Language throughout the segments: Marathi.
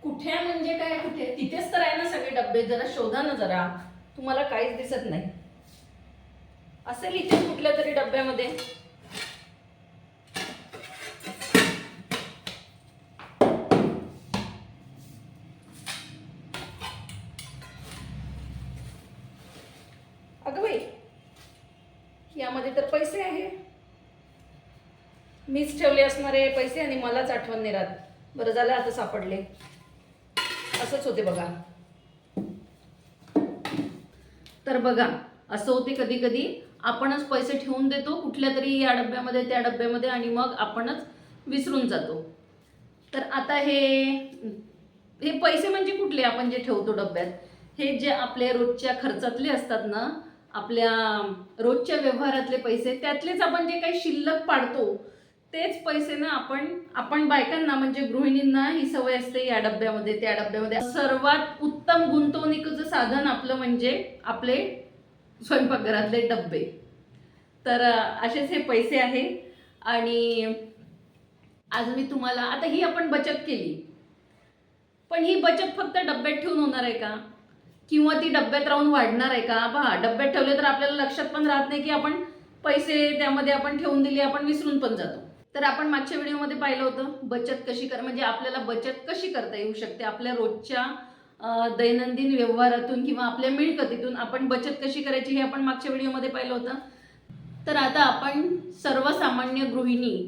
कुठे म्हणजे काय, कुठे? तिथेच तर आहे ना सगळे डब्बे. जरा शोधा ना जरा. तुम्हाला काहीच दिसत नाही. असेल इथे कुठल्या तरी डब्यामध्ये. अगं बाई, यामध्ये तर पैसे आहे. मीच ठेवले असणारे पैसे आणि मलाच आठवण नाही राहत. बरं झालं आता सापडले. असंच होते बघा. तर बघा, असं होते कधी कधी आपणच पैसे ठेवून देतो कुठल्या तरी या डब्यामध्ये त्या डब्यामध्ये आणि मग आपणच विसरून जातो. तर आता हे पैसे म्हणजे कुठले आपण जे ठेवतो डब्यात, हे जे आपले रोजच्या खर्चातले असतात ना, आपल्या रोजच्या व्यवहारातले पैसे, त्यातलेच आपण जे काही शिल्लक पाडतो तेच पैसे ना आपण बायकांना म्हणजे गृहिणींना ही सवय असते या डब्यामध्ये त्या डब्यामध्ये. सर्वात उत्तम गुंतवणुकीचं साधन आपलं म्हणजे आपले स्वयंपाकघरातले डब्बे. तर असेच हे पैसे आहे. आणि आज मी तुम्हाला, आता ही आपण बचत केली, पण ही बचत फक्त डब्यात ठेवून होणार आहे का? किंवा ती डब्यात राहून वाढणार आहे का? पहा, डब्यात ठेवले तर आपल्याला लक्षात पण राहत नाही की आपण पैसे त्यामध्ये आपण ठेवून दिली, आपण विसरून पण जातो. तर आपण मागच्या व्हिडिओमध्ये पाहिलं होतं बचत कशी म्हणजे आपल्याला बचत कशी करता येऊ शकते आपल्या रोजच्या दैनंदिन व्यवहारातून किंवा आपल्या मिळकतीतून आपण बचत कशी करायची हे आपण मागच्या व्हिडिओमध्ये पाहिलं होतं. तर आता आपण सर्वसामान्य गृहिणी,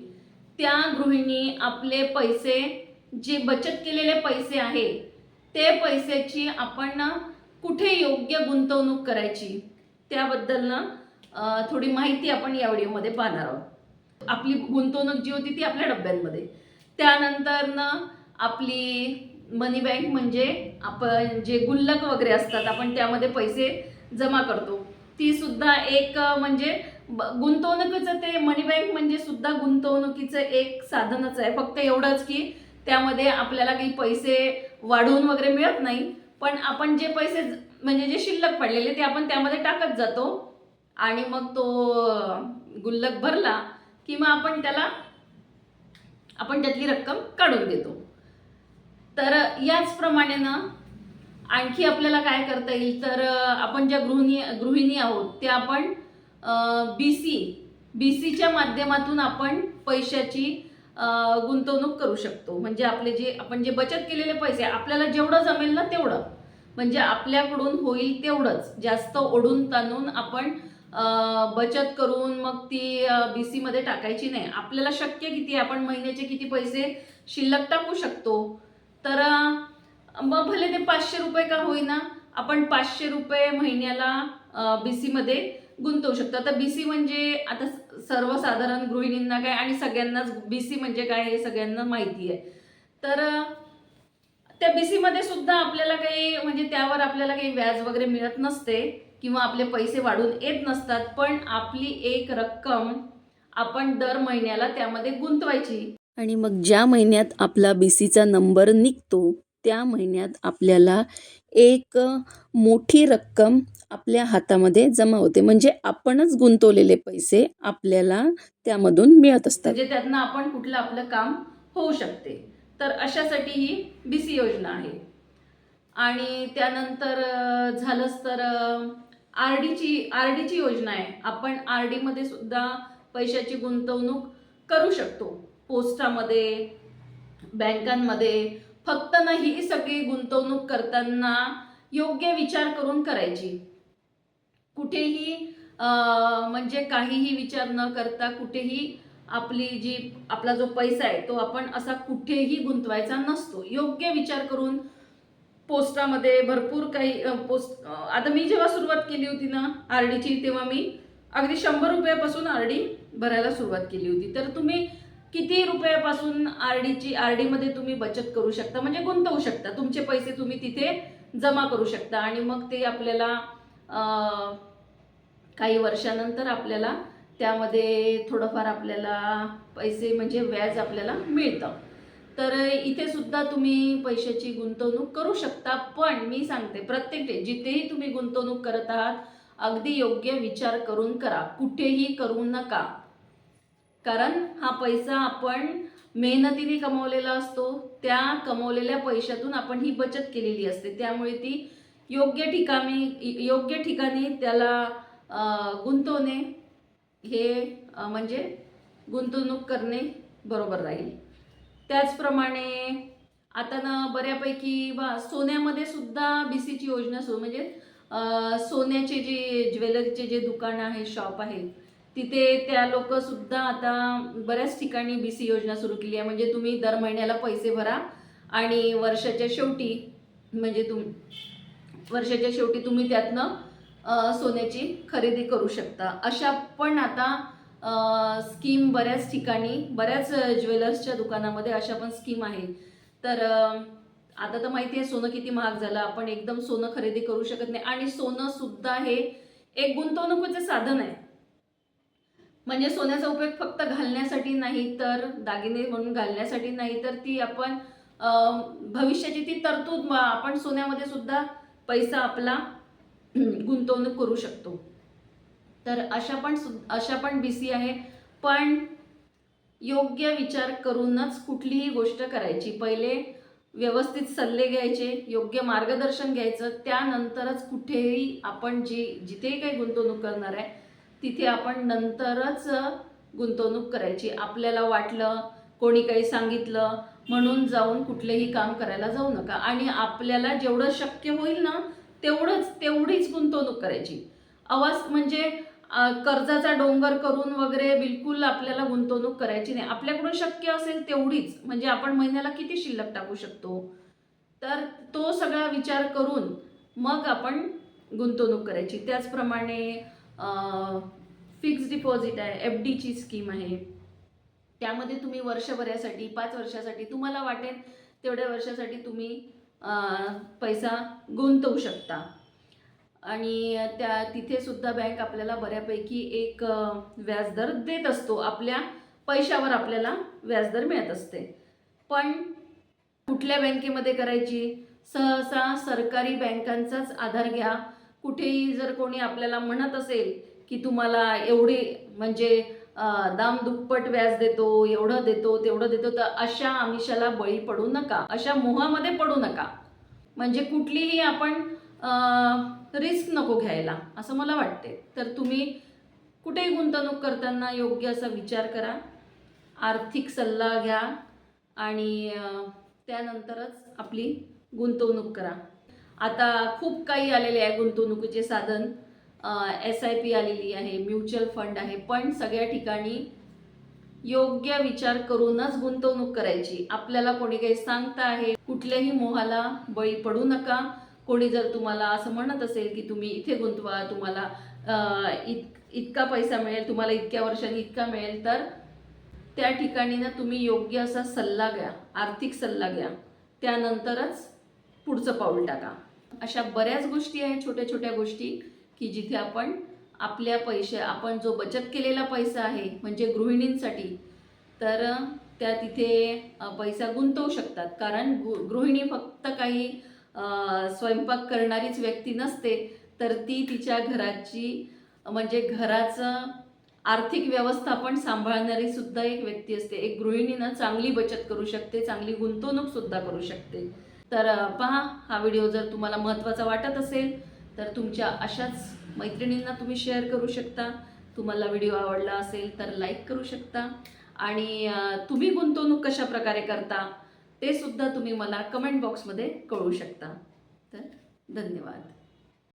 त्या गृहिणी आपले पैसे, जे बचत केलेले पैसे आहे ते पैशाची आपण कुठे योग्य गुंतवणूक करायची त्याबद्दल ना थोडी माहिती आपण या व्हिडिओमध्ये पाहणार आहोत. आपली गुंतवणूक जी होती ती आपल्या डब्यांमध्ये, त्यानंतर ना आपली मनी बँक म्हणजे आपण जे गुल्लक वगैरे असतात आपण त्यामध्ये पैसे जमा करतो, ती सुद्धा एक म्हणजे गुंतवणुकीचं ते मनी बँक म्हणजे सुद्धा गुंतवणुकीचं एक साधनच आहे. फक्त एवढंच की त्यामध्ये आपल्याला काही पैसे वाढवून वगैरे मिळत नाही, पण आपण जे पैसे म्हणजे जे शिल्लक पडलेले ते आपण त्यामध्ये टाकत जातो आणि मग तो गुल्लक भरला की मग आपण त्यातली रक्कम काढून देतो. तर याचप्रमाणे ना आणखी आपल्याला काय करता येईल, तर आपण ज्या गृहिणी आहोत त्या आपण बीसीच्या माध्यमातून आपण पैशाची गुंतवणूक करू शकतो. म्हणजे आपण जे बचत केलेले पैसे, आपल्याला जेवढं जमेल ना तेवढं, म्हणजे आपल्याकडून होईल तेवढंच, जास्त ओढून ताणून आपण बचत करून मग ती बीसी मध्ये टाकायची नाही. आपल्याला शक्य किती, आपण महिन्याचे किती पैसे शिल्लक टाकू शकतो. तर मग भले ते 500 रुपये का होईना, आपण 500 रुपये महिन्याला बीसी मध्ये गुंतवू शकतो. आता बीसी म्हणजे आता सर्वसाधारण गृहिणींना काय आणि सगळ्यांनाच बीसी म्हणजे काय हे सगळ्यांना माहिती आहे. तर त्या बीसी मध्ये सुद्धा आपल्याला काही म्हणजे त्यावर आपल्याला काही व्याज वगैरे मिळत नसते किंवा आपले पैसे वाढून येत नसतात, पण आपली एक रक्कम आपण दर महिन्याला त्यामध्ये गुंतवायची आणि मग ज्या महिन्यात आपला बीसीचा नंबर निघतो त्या महिन्यात आपल्याला एक मोठी रक्कम आपल्या हातामध्ये जमा होते. म्हणजे आपणच गुंतवलेले पैसे आपल्याला त्यामधून मिळत असतात, म्हणजे त्यातनं आपण कुठलं आपलं काम होऊ शकते. तर अशासाठी ही बीसी योजना आहे. आणि त्यानंतर झालंच तर आरडीची योजना आहे. आपण आरडी मध्ये सुद्धा पैशाची गुंतवणूक करू शकतो, पोस्टामध्ये, बँकांमध्ये. फक्त ना ही सगळी गुंतवणूक करताना योग्य विचार करून करायची. कुठेही म्हणजे काहीही विचार न करता कुठेही आपला जो पैसा आहे तो आपण असा कुठेही गुंतवायचा नसतो. योग्य विचार करून पोस्टामध्ये भरपूर काही आता मी जेव्हा सुरुवात केली होती ना आरडीची, तेव्हा मी अगदी 100 रुपयापासून आरडी भरायला सुरुवात केली होती. तर तुम्ही किती रुपयापासून आरडी मध्ये तुम्ही बचत करू शकता, म्हणजे गुंतवू शकता. तुमचे पैसे तुम्ही तिथे जमा करू शकता आणि मग ते आपल्याला काही वर्षानंतर आपल्याला त्यामध्ये थोडंफार आपल्याला पैसे म्हणजे व्याज आपल्याला मिळतं. तर इथे सुद्धा तुम्ही पैशाची गुंतवणूक करू शकता. पण मी सांगते, प्रत्येक जिथेही तुम्ही गुंतवणूक करत आहात अगदी योग्य विचार करून करा, कुठेही करू नका. कारण हा पैसा आपण मेहनतीने कमवलेला असतो, त्या कमवलेल्या पैशातून आपण ही बचत केलेली असते, त्यामुळे ती योग्य ठिकाणी त्याला गुंतवणे हे म्हणजे गुंतवणूक करणे बरोबर राहील. त्याचप्रमाणे आता ना बऱ्यापैकी सोन्यामध्ये सुद्धा BCची योजना सुरू, म्हणजे सोन्याचे जे ज्वेलरीचे जे दुकान आहे, शॉप आहे, तिथे त्या लोक सुद्धा आता बऱ्याच ठिकाणी BC योजना सुरू केली आहे. म्हणजे तुम्ही दर महिन्याला पैसे भरा आणि वर्षाच्या शेवटी म्हणजे वर्षाच्या शेवटी तुम्ही त्यातनं सोन्याची खरेदी करू शकता. अशा पण आता स्कीम बऱ्याच ठिकाणी, बऱ्याच ज्वेलर्सच्या दुकानामध्ये अशा पण स्कीम आहे. तर आता तर माहिती आहे सोनं किती महाग झालं, आपण एकदम सोनं खरेदी करू शकत नाही. आणि सोनं सुद्धा हे एक गुंतवणुकीचे साधन आहे. म्हणजे सोन्याचा उपयोग फक्त घालण्यासाठी नाही, तर दागिने म्हणून घालण्यासाठी नाही, तर ती आपण भविष्याची ती तरतूद आपण सोन्यामध्ये सुद्धा पैसा आपला गुंतवणूक करू शकतो. तर अशा पण BC आहे. पण योग्य विचार करूनच कुठलीही गोष्ट करायची. पहिले व्यवस्थित सल्ले घ्यायचे, योग्य मार्गदर्शन घ्यायचं, त्यानंतरच कुठेही आपण जिथेही काही गुंतवणूक करणार आहे तिथे आपण नंतरच गुंतवणूक करायची. आपल्याला वाटलं, कोणी काही सांगितलं म्हणून जाऊन कुठलेही काम करायला जाऊ नका. आणि आपल्याला जेवढं शक्य होईल ना तेवढीच गुंतवणूक करायची. म्हणजे कर्जाचा डोंगर करून वगैरे बिलकुल आपल्याला गुंतवणूक करायची नाही. आपल्याकडून शक्य असेल तेवढीच, म्हणजे आपण महिन्याला किती शिल्लक टाकू शकतो, तर तो सगळा विचार करून मग आपण गुंतवणूक करायची. त्याचप्रमाणे फिक्स डिपॉझिट आहे, FDची स्कीम आहे. त्यामध्ये तुम्ही वर्षभरासाठी, 5 वर्षासाठी तुम्हाला वाटेल तेवढ्या वर्षासाठी तुम्ही पैसा गुंतवू शकता. आणि तिथे सुद्धा बँक आपल्याला बऱ्यापैकी एक व्याजदर देत असतो. आपल्या पैशावर आपल्याला व्याजदर मिळत असते. पण कुठल्या बँकेमध्ये करायची? सहसा सरकारी बँकांचाच आधार घ्या. कुठेही जर कोणी आपल्याला म्हणत असेल की तुम्हाला एवढी म्हणजे दाम दुप्पट व्याज देतो, एवढं देतो, तेवढं देतो, तर अशा आमिषाला बळी पडू नका, अशा मोहामध्ये पडू नका. म्हणजे कुठलीही आपण रिस्क नको घ्यायला, असं मला वाटते. तर तुम्ही कुठेही गुंतवणूक करताना योग्य असा विचार करा, आर्थिक सल्ला घ्या आणि त्यानंतरच आपली गुंतवणूक करा. आता खूप काही आलेले आहे गुंतवणुकीचे साधन. SIP आलेली आहे, म्युच्युअल फंड आहे. पण सगळ्या ठिकाणी योग्य विचार करूनच गुंतवणूक करायची. आपल्याला कोणी काही सांगता आहे, कुठल्याही मोहाला बळी पडू नका. कोणी जर तुम्हाला असं म्हणत असेल की तुम्ही इथे गुंतवा, तुम्हाला इतका पैसा मिळेल, तुम्हाला इतक्या वर्षांनी इतका मिळेल, तर त्या ठिकाणी ना तुम्ही योग्य असा सल्ला घ्या, आर्थिक सल्ला घ्या, त्यानंतरच पुढचं पाऊल टाका. अशा बऱ्याच गोष्टी आहेत, छोट्या छोट्या गोष्टी, की जिथे आपण जो बचत केलेला पैसा आहे म्हणजे गृहिणींसाठी, तर त्या तिथे पैसा गुंतवू शकतात. कारण गृहिणी फक्त काही स्वयंपाक करणारीच व्यक्ती नसते, तर ती तिच्या म्हणजे घराचं आर्थिक व्यवस्थापन सांभाळणारी सुद्धा एक व्यक्ती असते. एक गृहिणीनं चांगली बचत करू शकते, चांगली गुंतवणूक सुद्धा करू शकते. तर पहा, हा व्हिडिओ जर तुम्हाला महत्त्वाचा वाटत असेल तर तुमच्या अशाच मैत्रिणींना तुम्ही शेअर करू शकता. तुम्हाला व्हिडिओ आवडला असेल तर लाईक करू शकता. आणि तुम्ही गुंतवणूक कशा प्रकारे करता ते सुद्धा तुम्ही मला कमेंट बॉक्समध्ये कळवू शकता. तर धन्यवाद.